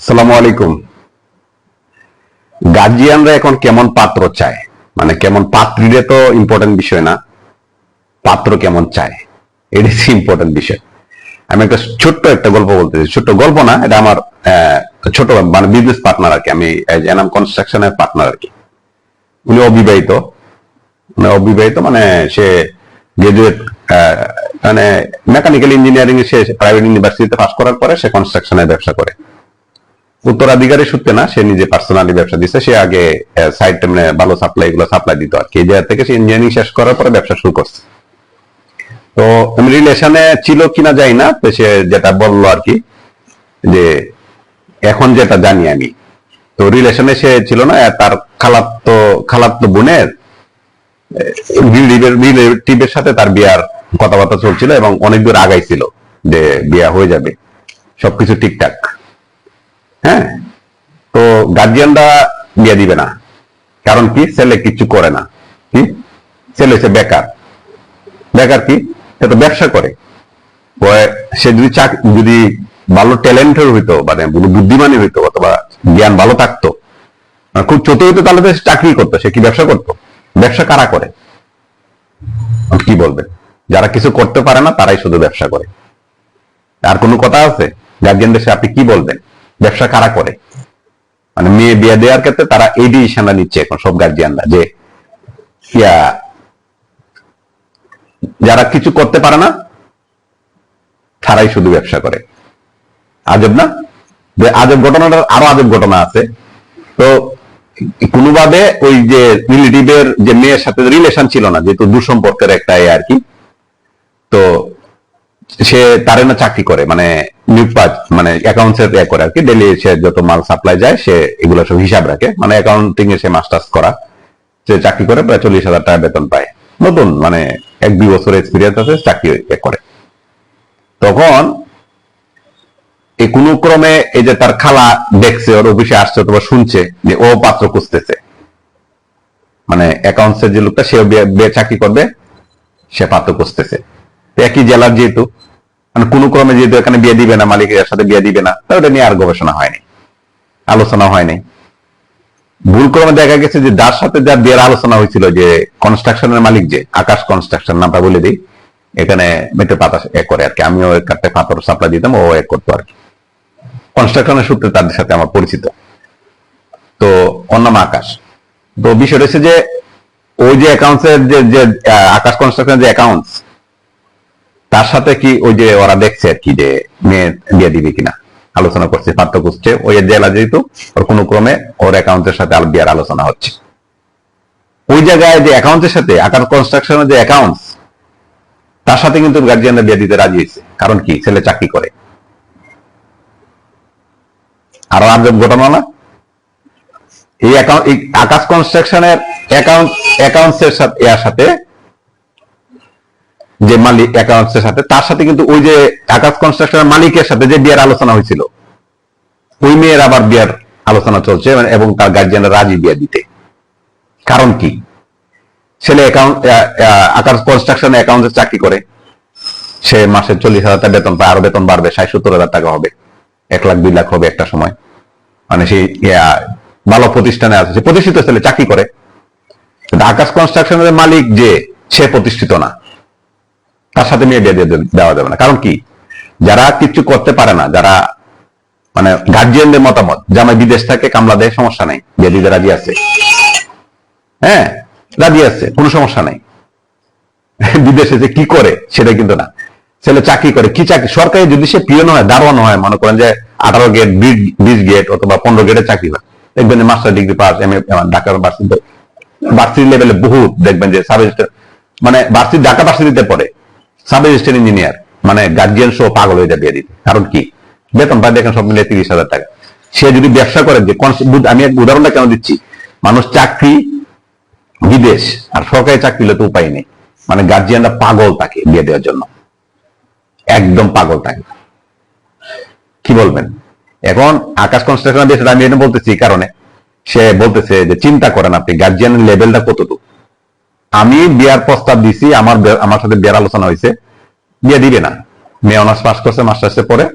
আসসালামু আলাইকুম। গার্জিয়ানরা এখন কেমন পাত্র চায়, মানে কেমন পাত্রীরে তো ইম্পর্টেন্ট বিষয় না, পাত্র কেমন চায় এটাই ইম্পর্টেন্ট বিষয়। আমি একটা ছোট্ট একটা গল্প বলতে চাই, ছোট্ট গল্প না, এটা আমার ছোট মানে বিজনেস পার্টনার আর কি, আমি এনাম কনস্ট্রাকশনের পার্টনার আর কি। উনি অবিবাহিত, মানে সে গ্রাজুয়েট, মানে মেকানিক্যাল ইঞ্জিনিয়ারিং এ সে প্রাইভেট ইউনিভার্সিটিতে পাস করার পরে সে কনস্ট্রাকশনের ব্যবসা করে। উত্তরাধিকারী সূত্রে না, সে নিজে পার্সোনালি ব্যবসা দিচ্ছে। সে আগে সাইড মানে ভালো সাপ্লাই এগুলো সাপ্লাই দিত আর কি। এই জায়গা থেকে সে ইঞ্জিনিয়ারিং শেষ করার পরে ব্যবসা শুরু করছে। তো আমি রিলেশনে ছিল কিনা যাই না, তো সে যেটা বললো আর কি, যে এখন যেটা জানি আমি, তো রিলেশনে সে ছিল না, তার খালাতো বোনের রিলেটিভের সাথে তার বিয়ার কথাবার্তা চলছিল এবং অনেক দূর আগাইছিল যে বিয়া হয়ে যাবে, সবকিছু ঠিকঠাক। হ্যাঁ, তো গার্জিয়ানরা বিয়ে দিবে না, কারণ কি ছেলে কিছু করে না। কি ছেলে হচ্ছে বেকার। বেকার কি, সে তো ব্যবসা করে। সে যদি ভালো ট্যালেন্টের হইতো, মানে বুদ্ধিমানী হইতো অথবা জ্ঞান ভালো থাকতো, খুব চতুর হইতো, তাহলে তো চাকরি করতো। সে কি ব্যবসা করতো? ব্যবসা কারা করে কি বলবেন? যারা কিছু করতে পারে না তারাই শুধু ব্যবসা করে। আর কোনো কথা আছে? গার্জিয়ানদের আপনি কি বলবেন? ব্যবসা কারা করে? মানে মেয়ে বিয়ে দেওয়ার ক্ষেত্রে তারা এই ডিসিশনটা নিচ্ছে এখন সব গার্জিয়ানরা, যে যারা কিছু করতে পারে না তারাই শুধু ব্যবসা করে। আজব না? যে আজব ঘটনাটার আরো আজব ঘটনা আছে। তো কোনোভাবে ওই যে রিলেটিভের যে মেয়ের সাথে রিলেশন ছিল না, যেহেতু দুঃসম্পর্কের একটা আর কি, তো সে তারে না চাকরি করে, মানে মানে অ্যাকাউন্টস এর করে আর কি। ডেলি সে যত মাল সাপ্লাই যায় সে এগুলো সব হিসাব রাখে, মানে অ্যাকাউন্টিং এ সে মাস্টার্স করা। সে চাকরি করে, প্রায় 40,000 টাকা বেতন পায়, নতুন, মানে 1-2 বছর এক্সপিরিয়েন্স আছে, চাকরি করে। তখন এই কোন ক্রমে এই যে তার খালা দেখছে, ওর অফিসে আসছে অথবা শুনছে যে ও পাত্র খুঁজতেছে, মানে অ্যাকাউন্টস এর যে লোকটা সে চাকরি করবে, সে পাত্র খুঁজতেছে। একই জেলার যেহেতু, মানে কোন ক্রমে যেহেতু এখানে বিয়ে দিবে না, মালিকের সাথে বিয়ে দিবে না, তাই ওটা নিয়ে আর গবেষণা হয়নি, আলোচনা হয়নি। ভুল ক্রমে দেখা গেছে যে যার সাথে যার বিয়ের আলোচনা হয়েছিল, যে কনস্ট্রাকশনের মালিক, যে আকাশ কনস্ট্রাকশন নামটা বলে দিই, এখানে মেট্রো পাতা করে আর কি। আমিও এক কাটতে পাথর সাপ্লাই দিতাম, ও এক করতো আর কি। কনস্ট্রাকশনের সূত্রে তাদের সাথে আমার পরিচিত। তো ওর নাম আকাশ। তো বিষয় রয়েছে যে ওই যে অ্যাকাউন্টসের যে আকাশ কনস্ট্রাকশন যে অ্যাকাউন্টস, তার সাথে কি ওই যে ওরা দেখছে আর কি, যে মেয়ে দিয়ে দিবে কিনা, আলোচনা করছে, পাত্র খুঁজছে। ওই জেলা যেহেতু, ওর কোনো ক্রমে ওর অ্যাকাউন্টের সাথে বিয়ার আলোচনা হচ্ছে। ওই জায়গায় যে অ্যাকাউন্টের সাথে আকাশ কনস্ট্রাকশনের যে অ্যাকাউন্টস, তার সাথে কিন্তু গার্জিয়ানরা বিয়ে দিতে রাজি হয়েছে। কারণ কি, ছেলে চাকরি করে। আরো আজব ঘটনা না? এই আকাশ কনস্ট্রাকশনের অ্যাকাউন্টসের সাথে যে মালিক অ্যাকাউন্টসের সাথে, তার সাথে কিন্তু ওই যে আকাশ কনস্ট্রাকশনের মালিকের সাথে যে বিয়ের আলোচনা হয়েছিল, ওই মেয়ের আবার বিয়ের আলোচনা চলছে, এবং তার গার্জিয়ানরা রাজি বিয়ে দিতে। কারণ কি, ছেলে আকাশ কনস্ট্রাকশন অ্যাকাউন্টে চাকরি করে, সে মাসে 40,000 টাকা বেতন পায়, আরো বেতন বাড়বে, 60-70,000 টাকা হবে, 1 লাখ 2 লাখ হবে একটা সময়। মানে সেই ভালো প্রতিষ্ঠানে আছে, সে প্রতিষ্ঠিত ছেলে, চাকরি করে। আকাশ কনস্ট্রাকশনের মালিক যে, সে প্রতিষ্ঠিত না, তার সাথে মেয়ে বিয়ে দেওয়া যাবে না। কারণ কি, যারা কিছু করতে পারে না, যারা মানে গার্জিয়ানদের মতামত, জামাই বিদেশ থেকে কামলা দেয়, সমস্যা নাই, বিয়ে দিতে রাজি আছে। হ্যাঁ, রাজি আছে, কোনো সমস্যা নাই। বিদেশে যে কি করে সেটা কিন্তু না, ছেলে চাকরি করে। কি চাকরি? সরকারি, যদি সে পিয়ন হয়, দারোয়ান হয়, মনে করেন যে 18 গেট 20 গেট অথবা 15 গেটের চাকরি হয়, দেখবেন যে master degree pass, Dhaka varsity লেভেলে বহুত দেখবেন যে সাব রেজিস্ট্রার, মানে ঢাকা ভার্সিটিতে পড়ে সাব রেজিস্ট্রার ইঞ্জিনিয়ার, মানে গার্জিয়ান সহ পাগল হয়ে যাবে দিতে। কারণ কি, বেতন পায় দেখেন সব মিলে 30,000 টাকা। সে যদি ব্যবসা করে, যে আমি এক উদাহরণটা কেন দিচ্ছি, মানুষ চাকরি বিদেশ আর সরকারি চাকরি হলে তো উপায় নেই, মানে গার্জিয়ানরা পাগল তাকে বিয়ে দেওয়ার জন্য, একদম পাগল থাকে। কি বলবেন? এখন আকাশ কনস্ট্রাকশন বিষয়টা আমি এটা বলতেছি কারণে, সে বলতেছে যে চিন্তা করেন আপনি গার্জিয়ানের লেভেলটা কতটুকু। আমি বিয়ার প্রস্তাব দিছি, আমার সাথে বিয়ার আলোচনা হয়েছে, বিয়ে দিবে না। মেয়ে অনার্স পাস করছে, মাস্টার্সে পড়ে,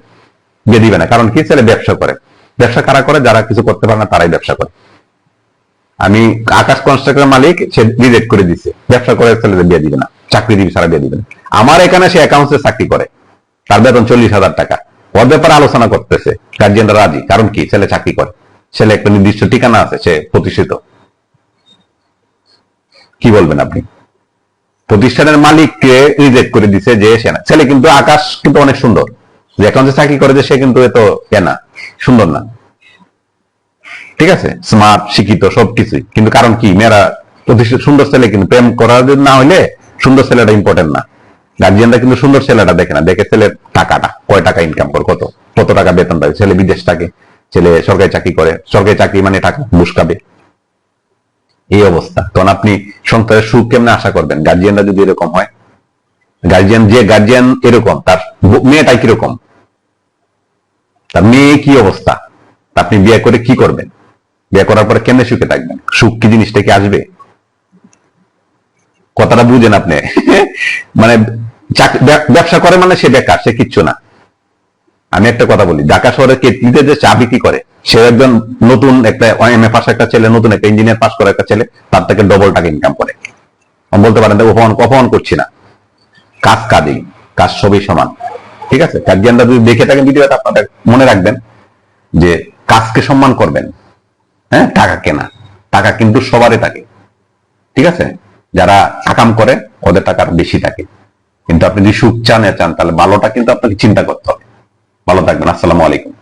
বিয়ে দিবে না। কারণ কি, ছেলে ব্যবসা করে। ব্যবসা কারা করে? যারা কিছু করতে পারে না তারাই ব্যবসা করে। আমি আকাশ কনস্ট্রাক্টর মালিক, সে রিজেক্ট করে দিছে, ব্যবসা করে ছেলেদের বিয়ে দিবে না, চাকরি দিবে, সারা বিয়ে দিবে না। আমার এখানে সে অ্যাকাউন্টসে চাকরি করে, তার বেতন 40,000 টাকা, ওর ব্যাপারে আলোচনা করতেছে, গার্জিয়ানরা রাজি। কারণ কি? ছেলে চাকরি করে, ছেলে একটা নির্দিষ্ট ঠিকানা আছে, সে প্রতিষ্ঠিত। কি বলবেন আপনি? প্রতিষ্ঠানের মালিককে রিজেক্ট করে দিছে যে সে না। ছেলে কিন্তু আকাশ কিন্তু অনেক সুন্দর, যে অ্যাকাউন্টে চাকরি করে যে সে কিন্তু এত কেনা সুন্দর না, ঠিক আছে, স্মার্ট, শিক্ষিত, সবকিছুই। কিন্তু কারণ কি? মেয়েরা প্রতিষ্ঠিত সুন্দর ছেলে কিন্তু প্রেম করার না হইলে সুন্দর ছেলেটা ইম্পর্টেন্ট না। গার্জিয়ানরা কিন্তু সুন্দর ছেলেটা দেখে না, দেখে ছেলের টাকাটা, কয় টাকা ইনকাম করে, কত কত টাকা বেতন পায়। ছেলে বিদেশ থাকে, ছেলে সরকারি চাকরি করে, সরকারি চাকরি মানে টাকা ঘুষ খাবে, এই অবস্থা। তখন আপনি সংসারের সুখ কেমনে আশা করবেন? গার্জিয়ানরা যদি এরকম হয়, গার্জিয়ান এরকম, তার মেয়েটাই কিরকম, তার মেয়ে কি অবস্থা, আপনি বিয়ে করে কি করবেন? বিয়ে করার পরে কেমনে সুখে থাকবেন? সুখ কি জিনিসটা কি আসবে? কথাটা বুঝেন আপনি। মানে ব্যবসা করে মানে সে বেকার, সে কিচ্ছু না। আমি একটা কথা বলি, ঢাকা শহরে কেটলিতে যে চা বিক্রি করে, সে একজন নতুন একটা এমএ পাস একটা ছেলে, নতুন একটা ইঞ্জিনিয়ার পাস করা একটা ছেলে, তার থেকে ডবল টাকা ইনকাম করে। বলতে পারেন অপমান করছি না, কাজ কাজেই, কাজ সবই সমান, ঠিক আছে। গার্জিয়ানরা যদি দেখে থাকেন ভিডিওটা, আপনাদের মনে রাখবেন যে কাজকে সম্মান করবেন, হ্যাঁ, টাকা কেনা, টাকা কিন্তু সবারই থাকে, ঠিক আছে। যারা আকাম করে ওদের টাকা বেশি থাকে। কিন্তু আপনি যদি সুখ চান তাহলে ভালোটা কিন্তু আপনাকে চিন্তা করতে হবে। ভালো থাকবেন। আসসালামু আলাইকুম।